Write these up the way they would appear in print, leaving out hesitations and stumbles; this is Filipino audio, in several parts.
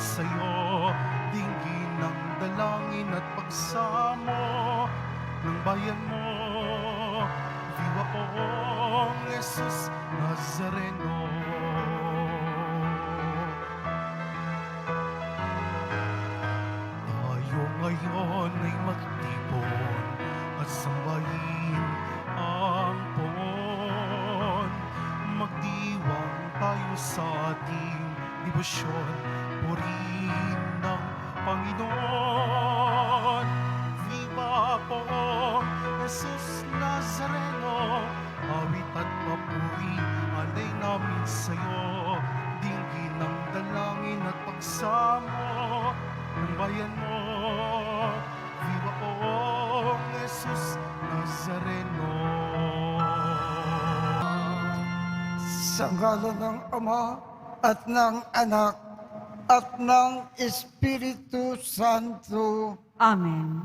sa'yo, dinggin ng dalangin at pagsamo ng bayan mo. Viva Poong Jesus Nazareno. Tayo ngayon ay magtipon at sambahin ang Poon. Magdiwang tayo sa ating debosyon, purihin ng Panginoon. Viva Poong Jesus Nazareno, awit at papuri alay namin sa'yo, dinggin ng dalangin at pagsamo ng bayan mo. Viva Poong Jesus Nazareno. Sa ngalan ng Ama at ng Anak at ng Espiritu Santo. Amen.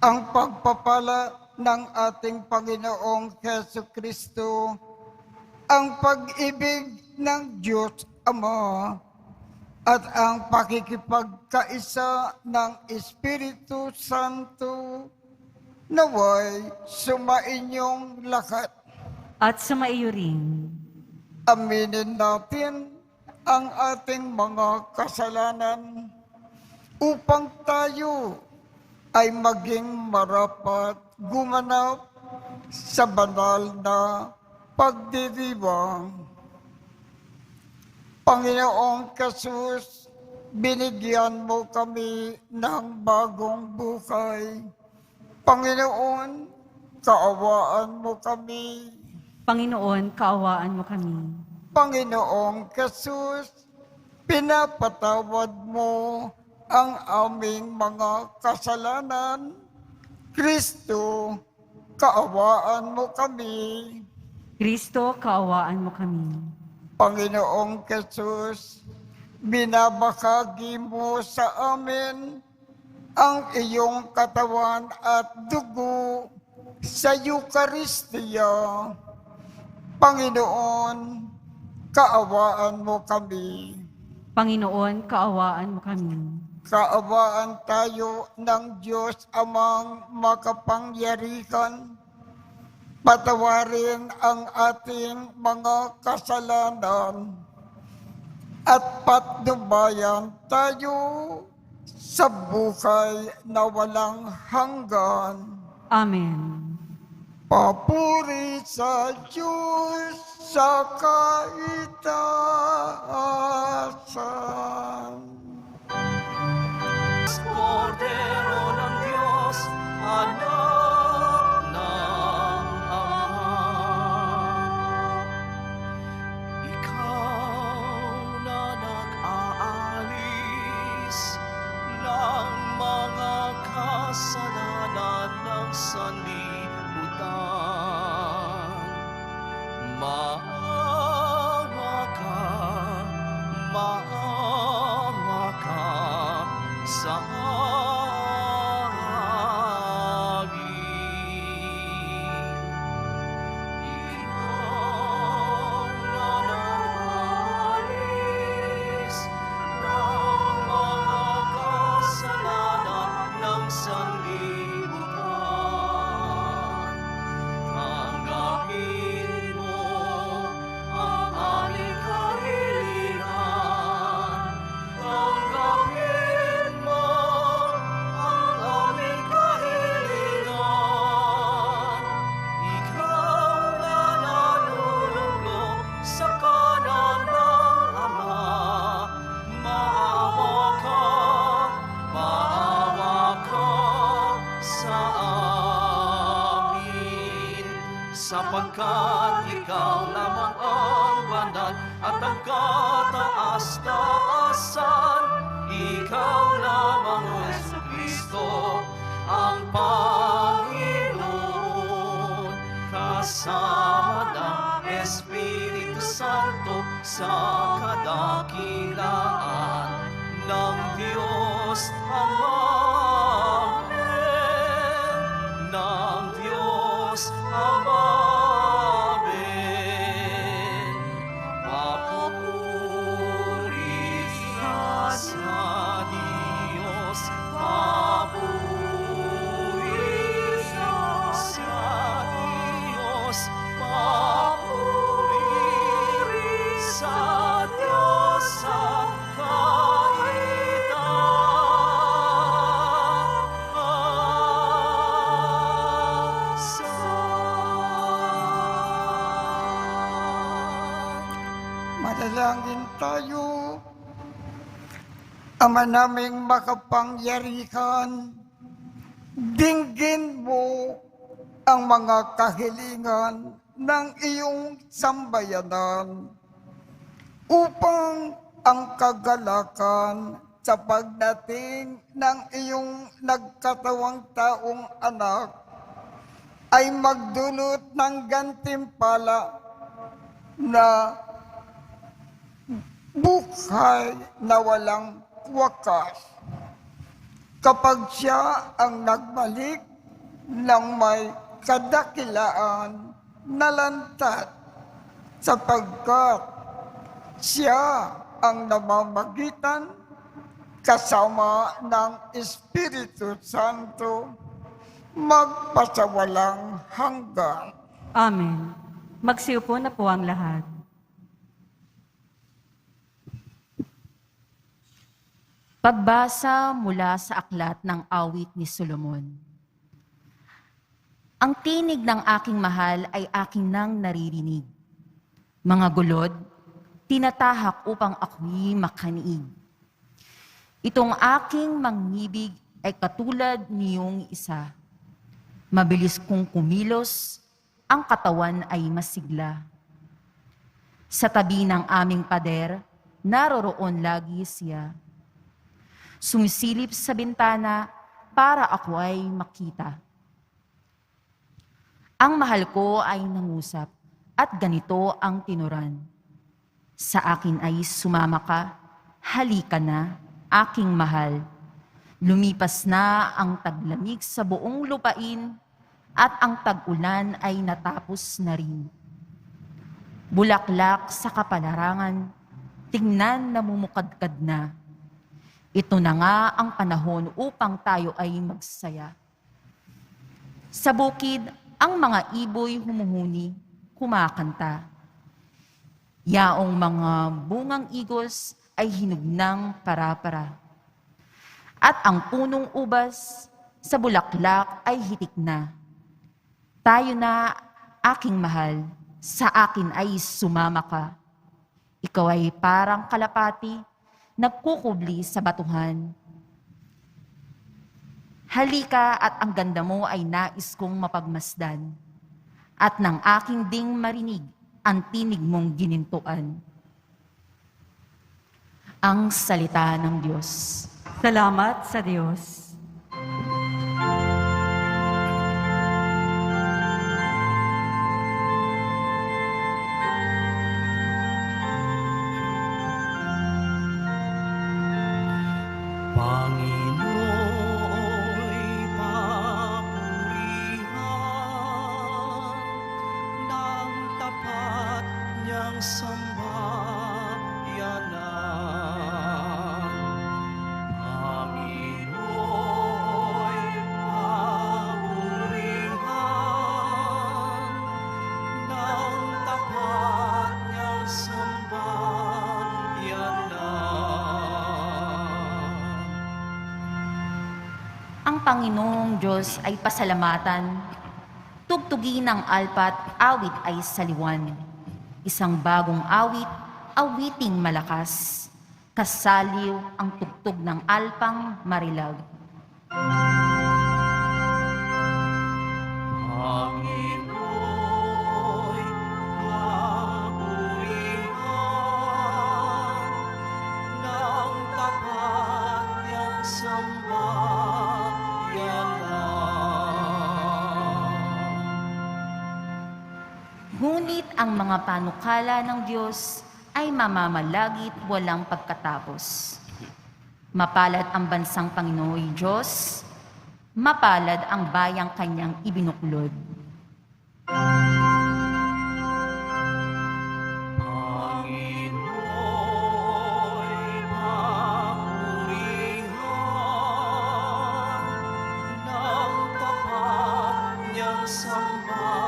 Ang pagpapala ng ating Panginoong Jesucristo, ang pag-ibig ng Diyos Ama, at ang pakikipagkaisa ng Espiritu Santo naway sumainyong lahat. At sa maiyo rin. Aminin natin ang ating mga kasalanan upang tayo ay maging marapat gumanap sa banal na pagdiriwang. Panginoong Jesus, binigyan mo kami ng bagong buhay. Panginoon, kaawaan mo kami. Panginoon, kaawaan mo kami. Panginoong Jesus, pinapatawad mo ang aming mga kasalanan. Kristo, kaawaan mo kami. Kristo, kaawaan mo kami. Panginoong Jesus, binabahagi mo sa amin ang iyong katawan at dugo sa Eucharistia. Panginoon, kaawaan mo kami. Panginoon, kaawaan mo kami. Kaawaan tayo ng Diyos Amang makapangyarihan. Patawarin ang ating mga kasalanan at patnubayan tayo sa buhay na walang hanggan. Amen. Papuri sa Diyos sa kaitaasan. Kordero ng Diyos, anak ng Ama. Ikaw na nag-aalis ng mga kasalanan ng sanlibutan. Maawa ka sa amin. Ikaw na nag-aalis ng mga kasalanan ng sanlibutan. Tanggapin mo ang aming kahilingan. Tanggapin mo ang aming kahilingan. Ikaw na naluluglo sa kanan ng Ama. Maawa ka sa amin. Sapagkat ikaw lamang ang banal at ang kataas-taasan. Ikaw lamang, O Jesucristo, ang Panginoon, kasama ng Espiritu Santo sa kadakilaan ng Diyos Ama. Amen. Ng Diyos Ama. Amen. Papuri sa Manalangin tayo. Ama naming makapangyarihan, dinggin mo ang mga kahilingan ng iyong sambayanan upang ang kagalakan sa pagdating ng iyong nagkatawang taong anak ay magdulot ng gantimpala na buhay na walang wakas. Kapag siya ang nagbalik ng may kadakilaan na lantad, sapagkat siya ang namamagitan kasama ng Espiritu Santo magpasawalang hanggan. Amen. Magsiupo na po ang lahat. Pagbasa mula sa aklat ng awit ni Solomon. Ang tinig ng aking mahal ay aking nang naririnig. Mga gulod, tinatahak upang ako'y makaniig. Itong aking mangibig ay katulad niyong isa. Mabilis kong kumilos, ang katawan ay masigla. Sa tabi ng aming pader, naroroon lagi siya. Sumisilip sa bintana para ako ay makita. Ang mahal ko ay nangusap at ganito ang tinuran. Sa akin ay sumama ka, halika na, aking mahal. Lumipas na ang taglamig sa buong lupain at ang tag-ulan ay natapos na rin. Bulaklak sa kapalarangan, tingnan na mumukadkad na. Ito na nga ang panahon upang tayo ay magsaya. Sa bukid, ang mga iboy humuhuni, kumakanta. Yaong mga bungang igos ay hinog ng para-para. At ang punong ubas sa bulaklak ay hitik na. Tayo na, aking mahal, sa akin ay sumama ka. Ikaw ay parang kalapati, nagkukubli sa batuhan. Halika at ang ganda mo ay nais kong mapagmasdan, at ng aking ding marinig ang tinig mong ginintuan. Ang salita ng Diyos. Salamat sa Diyos. Panginooy papurihan ng tapat niyang sambayanan. Panginooy papurihan ng tapat niyang sambayanan. Ang Panginoong Diyos ay pasalamatan, tugtugin ng alpat, awit ay saliwan. Isang bagong awit, awiting malakas, kasaliw ang tugtog ng alpang marilag. Panginoy, papurihan ng tapat niyang sambayanan. Ngunit ang mga panukala ng Diyos ay mamamalagit walang pagkatapos. Mapalad ang bansang Panginoon Diyos, mapalad ang bayang kanyang ibinuklod. Panginoy, papurihan ng tapat niyang sambayanan.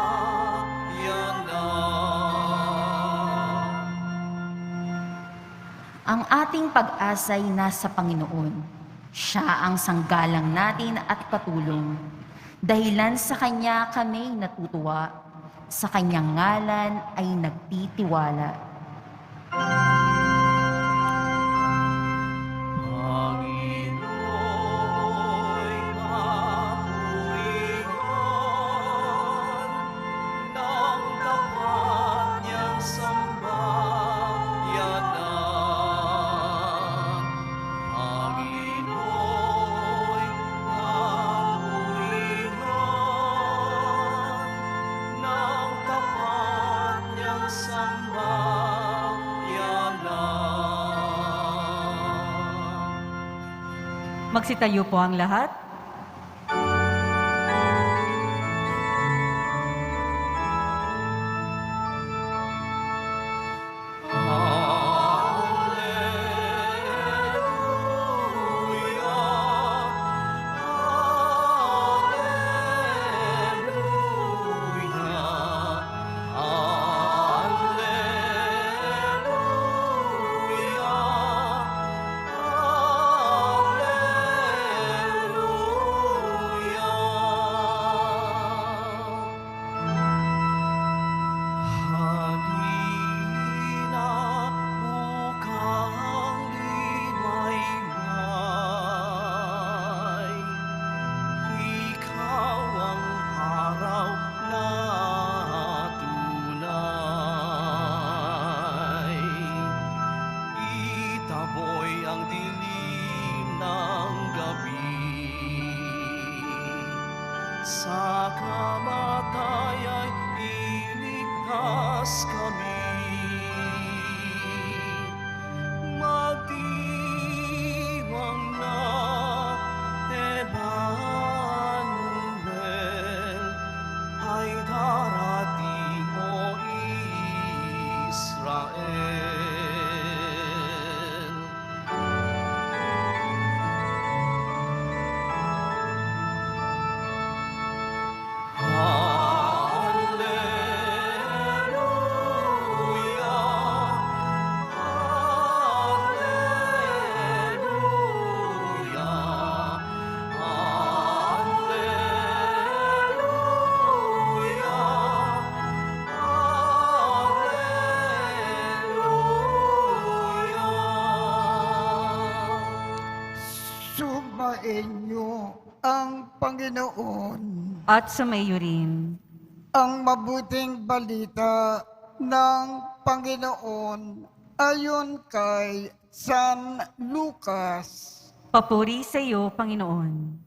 Ang ating pag-asa ay nasa Panginoon. Siya ang sanggalang natin at katulong. Dahilan sa Kanya kami natutuwa, sa Kanyang ngalan ay nagtitiwala. Magsitayo po ang lahat. Halina ukang limaymay, ikaw ang araw na tunay. Itaboy ang dilim ng gabi, sa kamatayay iligtas kami. Magdiwang na Emmanuel, ay darating mo Israel. Sumainyo ang Panginoon. At sumayo rin. Ang mabuting balita ng Panginoon ayon kay San Lucas. Papuri sa iyo, Panginoon.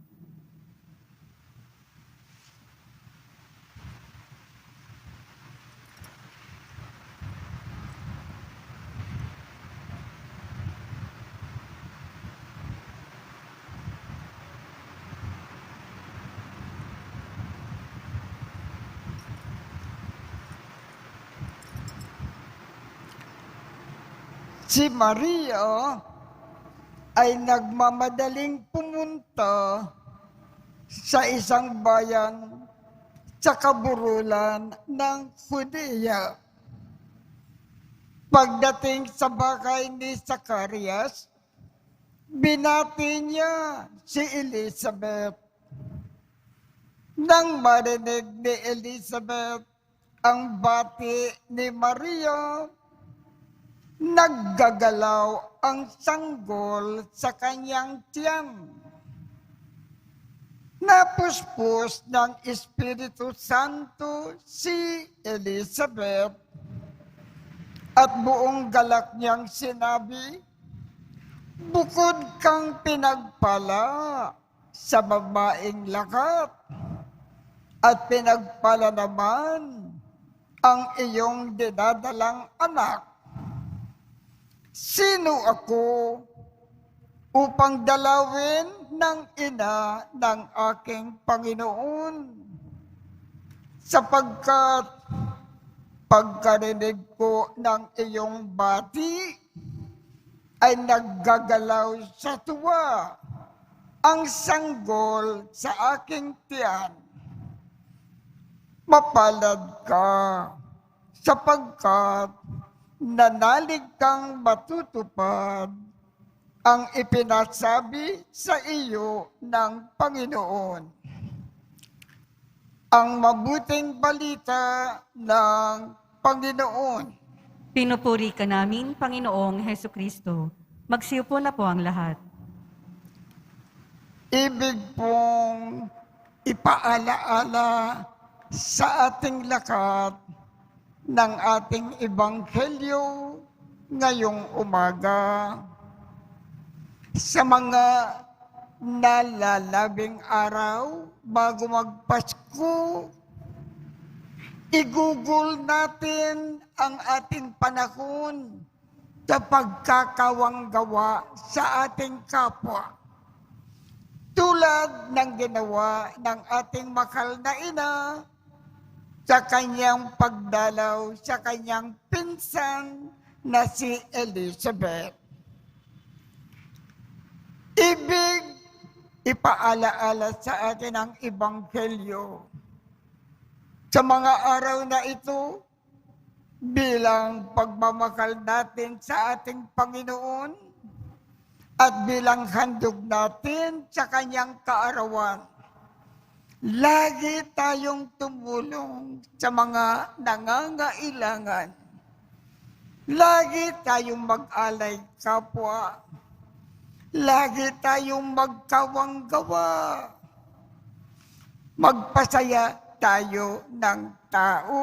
Si Maria ay nagmamadaling pumunta sa isang bayan sa kaburulan ng Judea. Pagdating sa bahay ni Zacarias, binati niya si Elizabeth. Nang marinig ni Elizabeth ang bati ni Maria, naggagalaw ang sanggol sa kanyang tiyan. Napuspos ng Espiritu Santo si Elizabeth at buong galak niyang sinabi, "Bukod kang pinagpala sa babaeng lahat, at pinagpala naman ang iyong dinadalang anak. Sino ako upang dalawin ng ina ng aking Panginoon? Sapagkat pagkarinig ko ng iyong bati, ay naggagalaw sa tuwa ang sanggol sa aking tiyan. Mapalad ka, sapagkat nanalig kang matutupad ang ipinasabi sa iyo ng Panginoon." Ang mabuting balita ng Panginoon. Pinupuri ka namin, Panginoong Hesukristo. Magsiupo na po ang lahat. Ibig pong ipaalaala sa ating lakat ng ating ebanghelyo ngayong umaga. Sa mga nalalabing araw bago magpasko, igugol natin ang ating panahon sa pagkakawanggawa sa ating kapwa. tulad ng ginawa ng ating mahal na ina sa kanyang pagdalaw sa kanyang pinsan na si Elizabeth. Ibig ipaalaala sa atin ang Ebanghelyo sa mga araw na ito bilang pagmamahal natin sa ating Panginoon at bilang handog natin sa kanyang kaarawan. Lagi tayong tumulong sa mga nangangailangan. Lagi tayong mag-alay kapwa. Lagi tayong magkawanggawa. Magpasaya tayo ng tao.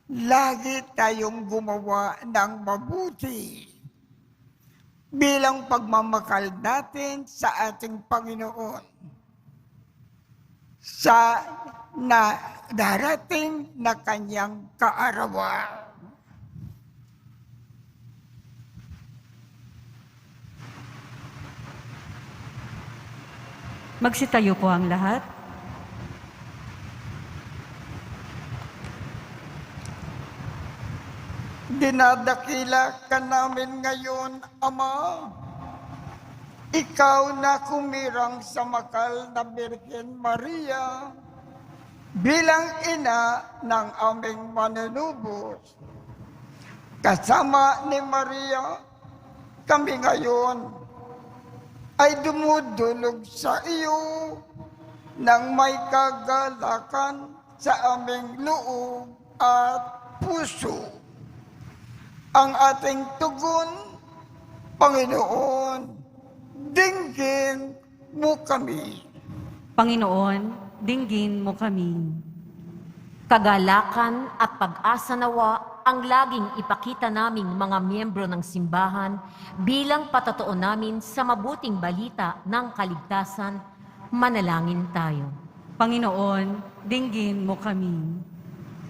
Lagi tayong gumawa ng mabuti bilang pagmamahal natin sa ating Panginoon sa na darating na kanyang kaarawan. Magsitayo po ang lahat. Dinadakila ka namin ngayon, Ama. Ikaw na kumirang sa makal na Birhen Maria bilang ina ng aming manunubos. Kasama ni Maria, kami ngayon ay dumudulog sa iyo nang may kagalakan sa aming loob at puso. Ang ating tugon, Panginoon, dinggin mo kami. Panginoon, dinggin mo kami. Kagalakan at pag-asa nawa ang laging ipakita naming mga miyembro ng simbahan bilang patotoo namin sa mabuting balita ng kaligtasan. Manalangin tayo. Panginoon, dinggin mo kami.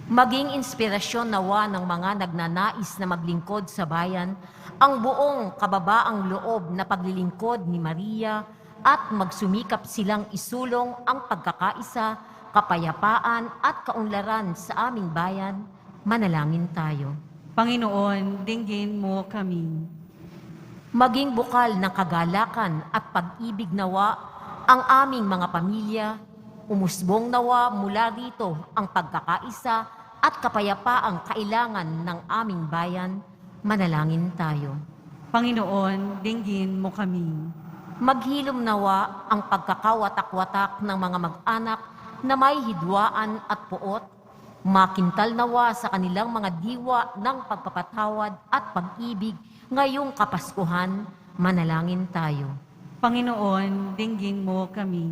Maging inspirasyon nawa ng mga nagnanais na maglingkod sa bayan ang buong kababaang loob na paglilingkod ni Maria at magsumikap silang isulong ang pagkakaisa, kapayapaan at kaunlaran sa aming bayan. Manalangin tayo. Panginoon, dinggin mo kami. Maging bukal ng kagalakan at pag-ibig nawa ang aming mga pamilya. Umusbong nawa mula rito ang pagkakaisa at kapayapaang kailangan ng aming bayan. Manalangin tayo. Panginoon, dinggin mo kami. Maghilom nawa ang pagkakawatak-watak ng mga mag-anak na may hidwaan at puot. Makintal nawa sa kanilang mga diwa ng pagpapatawad at pag-ibig ngayong Kapaskuhan. Manalangin tayo. Panginoon, dinggin mo kami.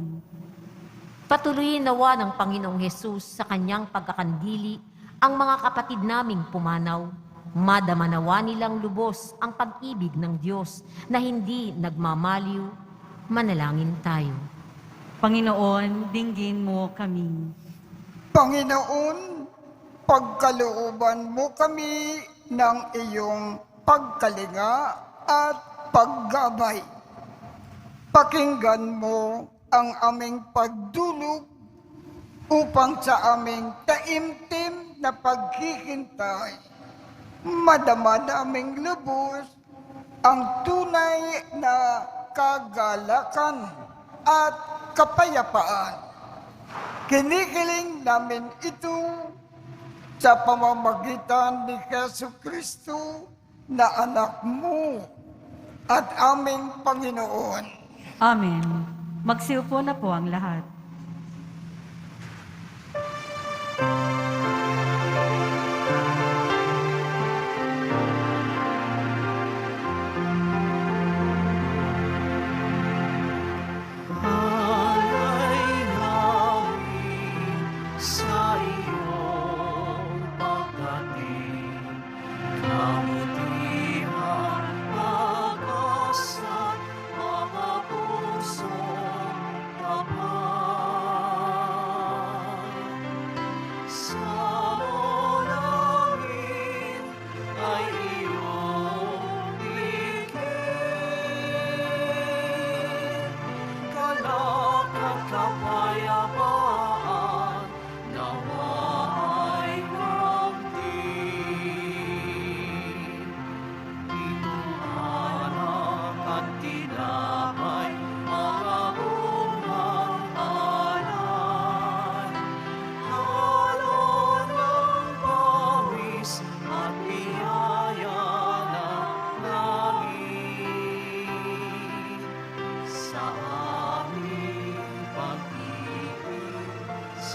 Patuloyin nawa ng Panginoong Hesus sa kanyang pagkakandili ang mga kapatid naming pumanaw. Madama nawa nilang lubos ang pag-ibig ng Diyos na hindi nagmamaliw. Manalangin tayo. Panginoon, dinggin mo kami. Panginoon, pagkalooban mo kami ng iyong pagkalinga at paggabay. Pakinggan mo ang aming pagdulog upang sa aming taimtim na paghihintay, madama naming lubos ang tunay na kagalakan at kapayapaan. Kinikiling namin ito sa pamamagitan ni Jesucristo na anak mo at aming Panginoon. Amen. Magsiupo na po ang lahat. Alay namin sa iyong pagdating, kabutihan, pag-asa, mga pusong tapat.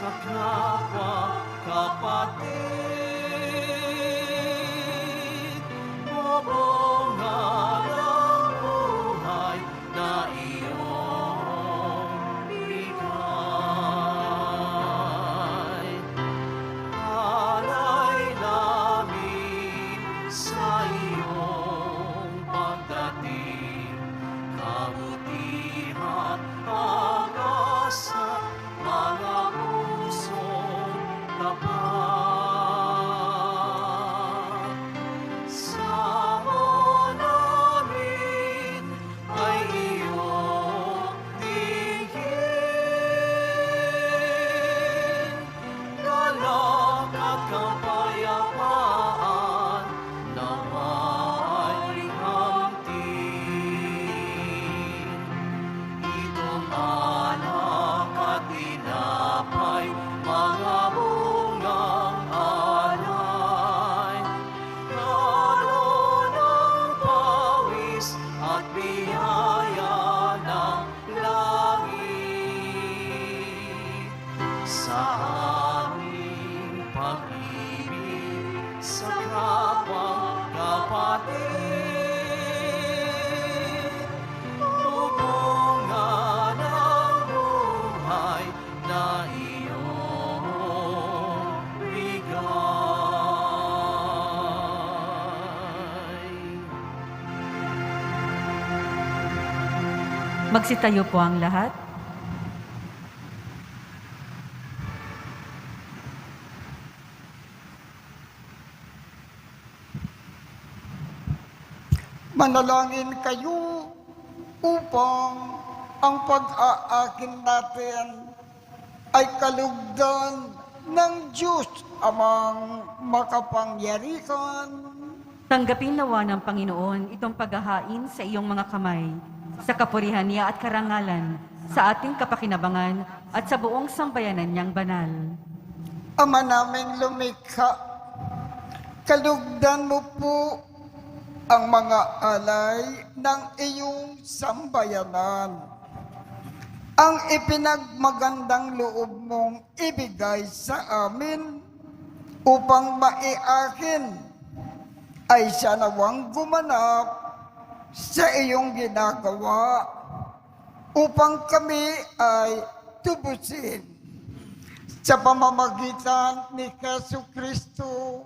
sa kapwa kapatid. Mabunga ng buhay na iyong bigay. Alay namin sa iyong pagdating, kabutihan pag-asa, mga pusong tapat. Sa namin ay iyong tingin, galak at kapayapaan nawa'y hamtin. Itong alak at tinapay, mga bungang alay, lalo ng pawis at biyaya ng langit. Sa aming pag-ibig sa kapwa kapatid, bubunga ng buhay na iyong bigay. Magsitayo po ang lahat. Manalangin kayo upang ang pag-aakin natin ay kalugdan ng Diyos amang makapangyarihan. Tanggapin nawa ng Panginoon itong paghahain sa iyong mga kamay, sa kapurihan niya at karangalan, sa ating kapakinabangan at sa buong sambayanan niyang banal. Ama naming lumikha, kalugdan mo po ang mga alay ng iyong sambayanan. Ang ipinagmagandang loob mong ibigay sa amin upang maiakin ay siya nawang gumanap sa iyong ginagawa upang kami ay tubusin sa pamamagitan ni Jesucristo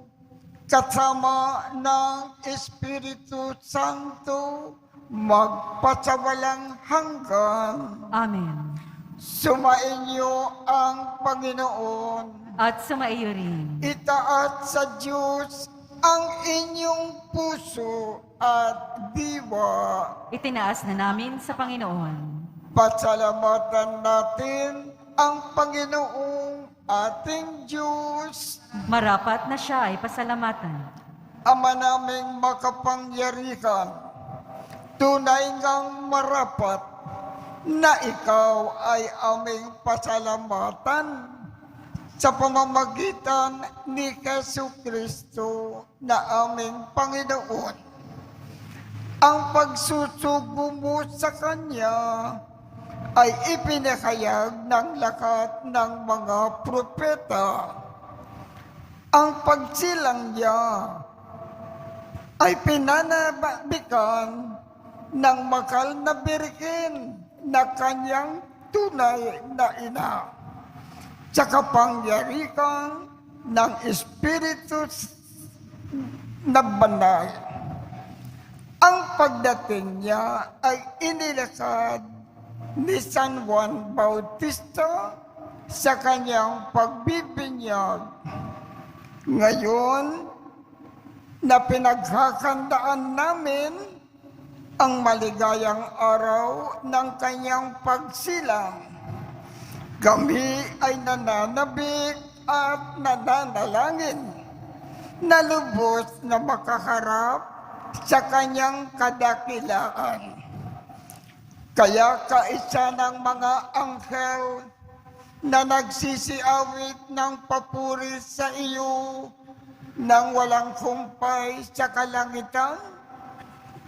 kasama ng Espiritu Santo magpasawalang hanggan. Amen. Sumainyo ang Panginoon. At sumaiyo rin. Itaat sa Diyos ang inyong puso at diwa. Itinaas na namin sa Panginoon. Pasalamatan natin ang Panginoong ating Diyos. Marapat na siya ay pasalamatan. Ama naming makapangyarihan, tunay ngang marapat na ikaw ay aming pasalamatan sa pamamagitan ni Jesucristo na aming Panginoon. Ang pagsusugo mo sa Kanya ay ipinahayag ng lahat ng mga propeta. Ang pagsilang niya ay pinanabikan ng makal na birhen na kanyang tunay na ina sa kapangyarihan ng Espiritu na banal. Ang pagdating niya ay inilakad ni San Juan Bautista sa kanyang pagbibinyag. Ngayon, na pinagkakandaan namin ang maligayang araw ng kanyang pagsilang, kami ay nananabik at nananalangin na lubos na makaharap sa kanyang kadakilaan. Kaya kaisa ng mga anghel na nagsisiawit ng papuri sa iyo nang walang kumpay sa kalangitan,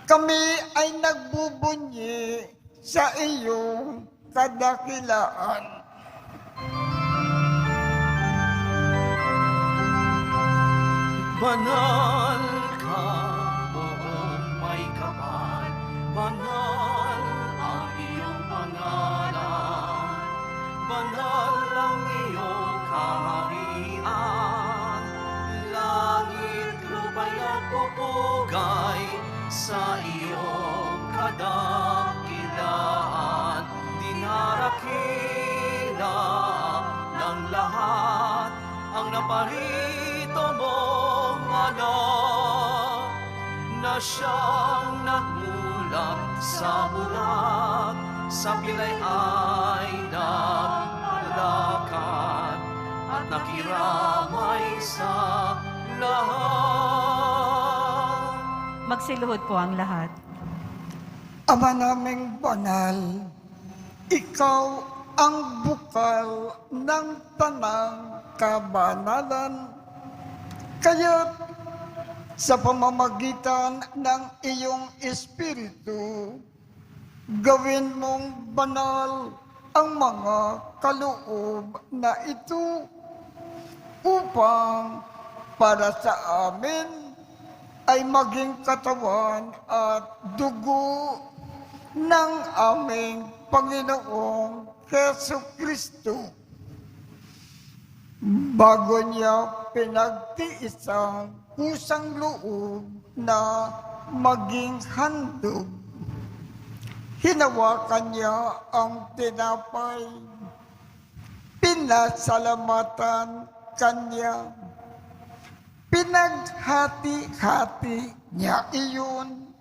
kami ay nagbubunyi sa iyong kadakilaan. Banal ka, buong may kapal, banal ang iyong pangalan, banal ang iyong kaharian, langit, lupa'y nagpupugay sa iyong kadakilaan, dinarakila ng lahat ang naparito mong anak, na siyang nagmulat sa bulag, sa pilay ay naglalakad, at nakiramay sa lahat. Magsiluhod po ang lahat. Ama naming banal, ikaw ang bukal ng tanang kabanalan. Kaya't sa pamamagitan ng iyong Espiritu, gawin mong banal ang mga kaloob na ito upang para sa amin ay maging katawan at dugo ng aming Panginoong Heso Kristo. Bago niya pinagtiis ang kusang loob na maging handog, hinawakan niya ang tinapay, pinasalamatan kanya, pinaghati-hati niya iyon,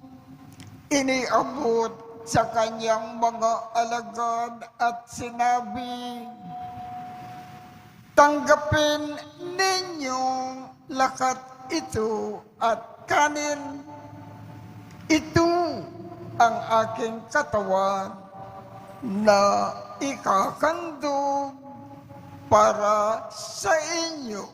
iniabot sa kanyang mga alagad at sinabi, "Tanggapin ninyong lakat ito at kanin. Ito ang aking katawan na ikakandog para sa inyo."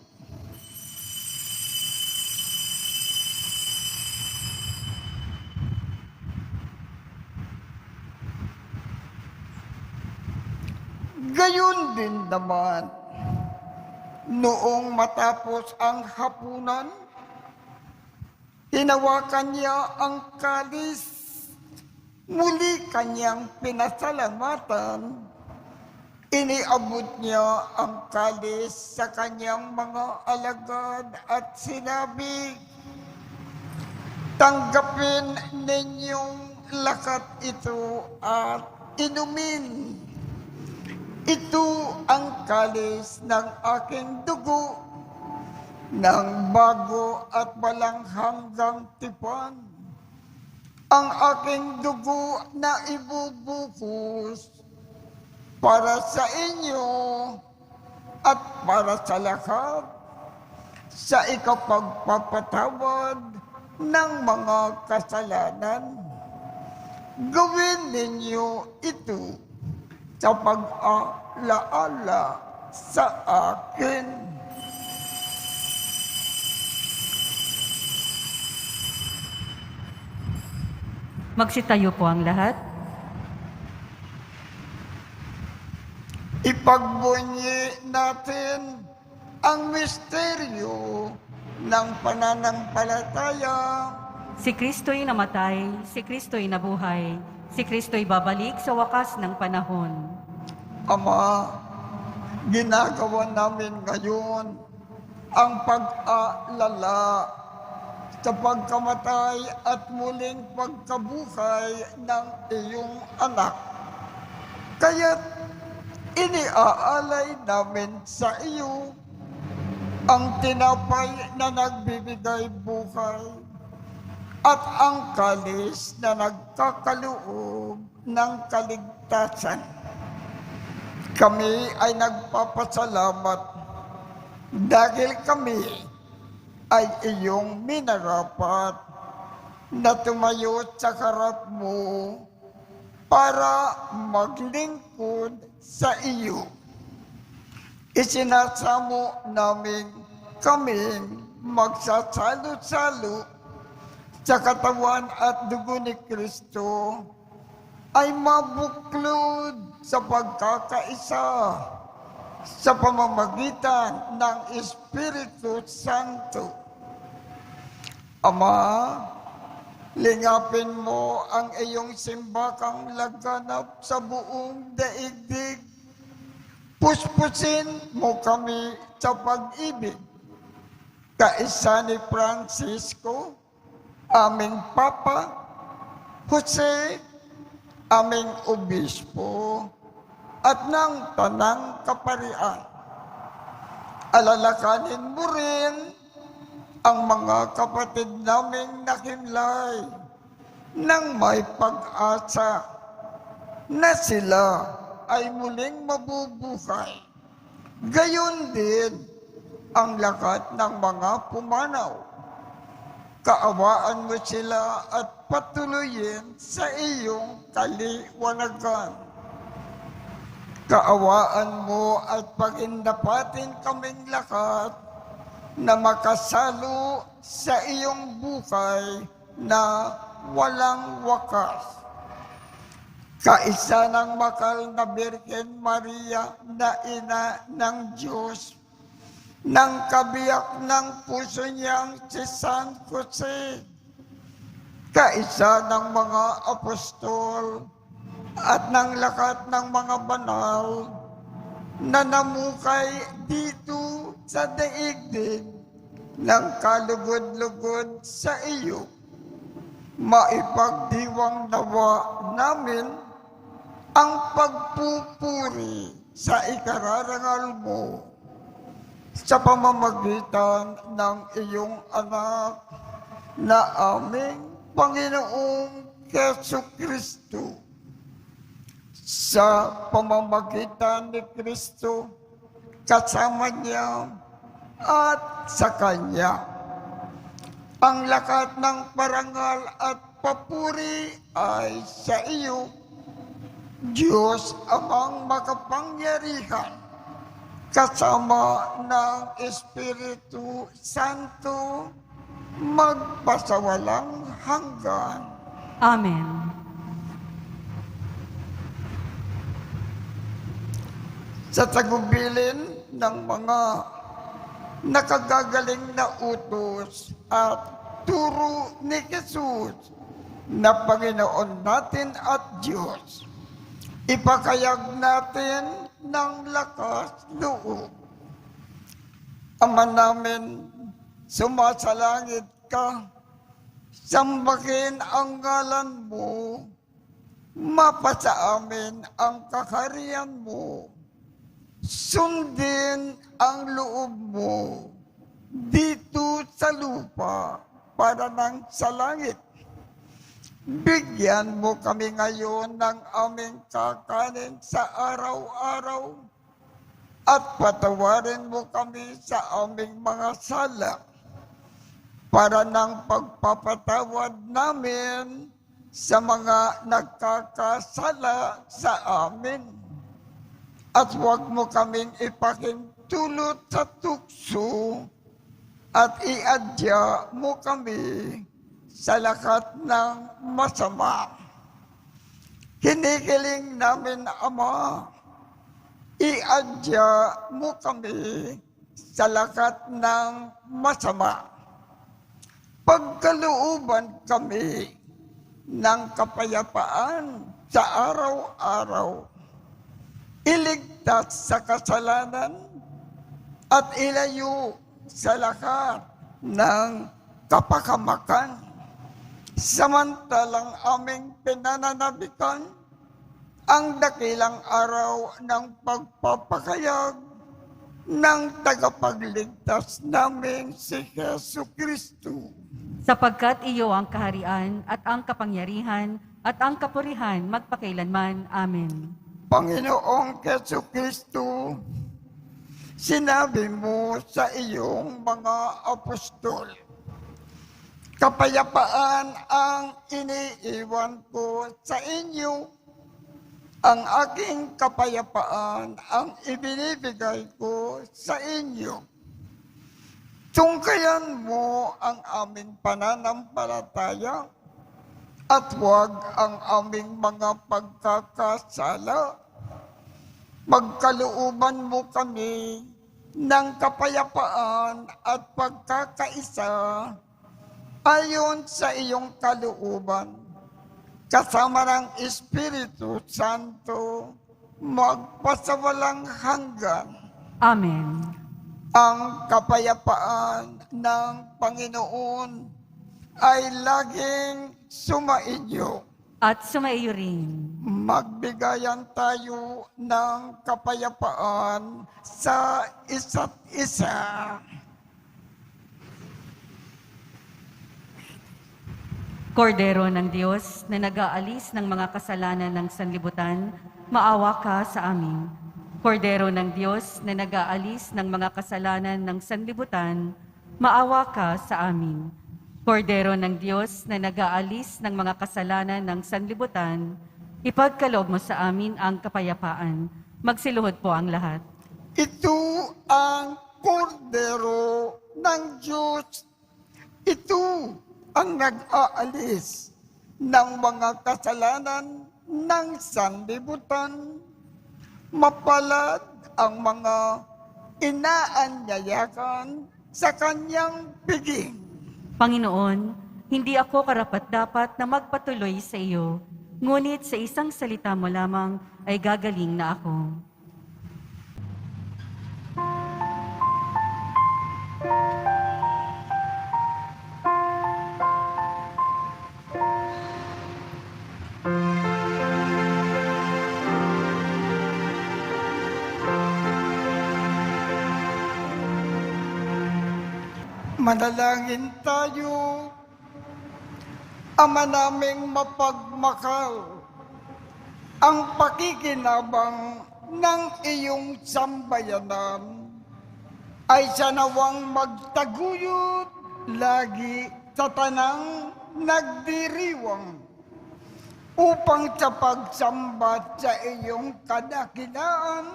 Gayon din naman, noong matapos ang hapunan, hinawakan niya ang kalis, muli kanyang pinasalamatan, iniabot niya ang kalis sa kanyang mga alagad at sinabi, "Tanggapin ninyong lakat ito at inumin. Ito ang kalis ng aking dugo, ng bago at walang hanggang tipan. Ang aking dugo na ibubuhos para sa inyo at para sa lahat, sa ikapagpapatawad ng mga kasalanan. Gawin ninyo ito sa pag-alaala sa akin." Magsitayo po ang lahat. Ipagbunyi natin ang misteryo ng pananampalataya. Si Kristo'y namatay, si Kristo'y nabuhay, si Kristo'y babalik sa wakas ng panahon. Ama, ginagawa namin ngayon ang pag-aalala sa pagkamatay at muling pagkabuhay ng iyong anak. Kaya't iniaalay namin sa iyo ang tinapay na nagbibigay buhay at ang kalis na nagkakaloob ng kaligtasan. Kami ay nagpapasalamat dahil kami ay iyong minarapat na tumayo sa harap mo para maglingkod sa iyo. Isinasamo namin kaming magsasalo-salo sa katawan at dugo ni Kristo ay mabuklod sa pagkakaisa sa pamamagitan ng Espiritu Santo. Ama, lingapin mo ang iyong simbakang laganap sa buong daigdig. Puspusin mo kami sa pag-ibig. Kaisa ni Francisco, aming Papa, Jose, aming Obispo, at ng Tanang Kaparian. Alalakanin mo rin ang mga kapatid naming nakimlay ng may pag-asa na sila ay muling mabubuhay. Gayon din ang lakat ng mga pumanaw. Kaawaan mo sila at patuloyin sa iyong kaliwanagan. Kaawaan mo at pagindapatin kaming lahat na makasalo sa iyong buhay na walang wakas. Kaisa ng makal na Birhen Maria na ina ng Diyos, ng kabiyak ng puso niyang si San Jose, kaisa ng mga apostol at ng lakat ng mga banal na namukay dito sa daigdig ng kalugod-lugod sa iyo. Maipagdiwang nawa namin ang pagpupuri sa ikararangal mo sa pamamagitan ng iyong anak na aming Panginoong Jesucristo. Sa pamamagitan ni Kristo, kasama niya at sa Kanya, ang lakat ng parangal at papuri ay sa iyo, Diyos amang makapangyarihan, kasama ng Espiritu Santo, magpasawalang hanggan. Amen. Sa tagubilin ng mga nakagagaling na utos at turo ni Jesus na Panginoon natin at Diyos, ipakayag natin ng lakas loob. Ama namin, sumasalangit ka, sambahin ang ngalan mo, mapasa amin ang kaharian mo, sundin ang loob mo dito sa lupa para nang sa langit. Bigyan mo kami ngayon ng aming kakanin sa araw-araw at patawarin mo kami sa aming mga sala para nang pagpapatawad namin sa mga nagkakasala sa amin. At huwag mo kaming ipakintulot sa tukso at iadya mo kami sa lakat ng masama. Hinihiling namin, Ama, iadya mo kami sa lakat ng masama. Pagkalooban kami ng kapayapaan sa araw-araw. Iligtas sa kasalanan at ilayo sa lahat ng kapakamakan. Samantalang aming pinananabikan ang dakilang araw ng pagpapakayag ng tagapagligtas namin si Jesucristo. Sapagkat iyo ang kaharian at ang kapangyarihan at ang kapurihan magpakailanman. Amen. Panginoong Jesucristo, sinabi mo sa iyong mga apostol, kapayapaan ang iniiwan ko sa inyo, ang aking kapayapaan ang ibinibigay ko sa inyo. Tungkayan mo ang aming pananampalataya at huwag ang aming mga pagkakasala. Magkalooban mo kami ng kapayapaan at pagkakaisa ayon sa iyong kalooban, kasama ng Espiritu Santo, magpasawalang hanggan. Amen. Ang kapayapaan ng Panginoon ay laging sumainyo. At sumaiyo rin. Magbigayan tayo ng kapayapaan sa isa't isa. Kordero ng Diyos na nag-aalis ng mga kasalanan ng sanlibutan, maawa ka sa amin. Kordero ng Diyos na nag-aalis ng mga kasalanan ng sanlibutan, maawa ka sa amin. Kordero ng Diyos na nag-aalis ng mga kasalanan ng sanlibutan, ipagkaloob mo sa amin ang kapayapaan. Magsiluhod po ang lahat. Ito ang kordero ng Diyos. Ito ang nag-aalis ng mga kasalanan ng sanlibutan. Mapalad ang mga inaanyayakan sa kanyang piging. Panginoon, hindi ako karapat-dapat na magpatuloy sa iyo, ngunit sa isang salita mo lamang ay gagaling na ako. Manalangin tayo. Ama naming mapagmakal, ang pakikinabang ng iyong sambayanan ay sanawang magtaguyod lagi sa tanang nagdiriwang upang sa pagsamba sa iyong kadakilaan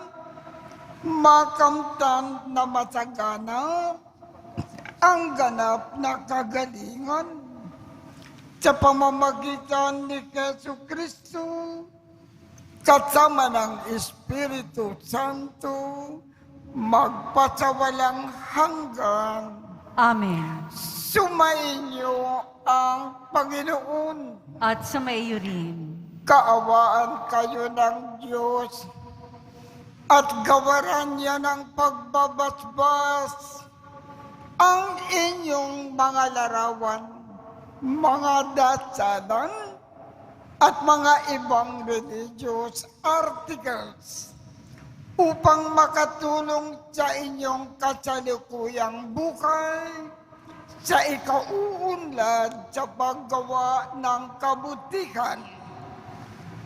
makamtan na masagana ang ganap na kagalingan sa pamamagitan ni Jesucristo kasama ng Espiritu Santo magpasawalang hanggan. Amen. Sumainyo ang Panginoon. At sumaiyo rin. Kaawaan kayo ng Diyos at gawaran niya ng pagbabasbas ang inyong mga larawan, mga dasalan, at mga ibang religious articles upang makatulong sa inyong kasalukuyang buhay sa ikauunlad sa paggawa ng kabutihan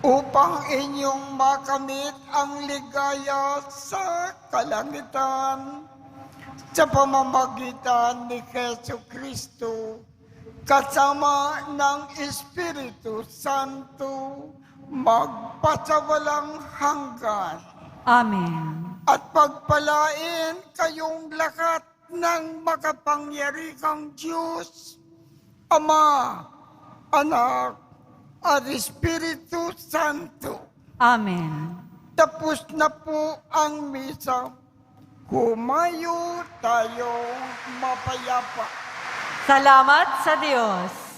upang inyong makamit ang ligaya sa kalangitan sa pamamagitan ni Jesucristo kasama ng Espiritu Santo magpasawalang hanggan. Amen. At pagpalain kayong lahat ng makapangyarihang Diyos, Ama, Anak, at Espiritu Santo. Amen. Tapos na po ang misa. Humayo tayong mapayapa. Salamat sa Diyos.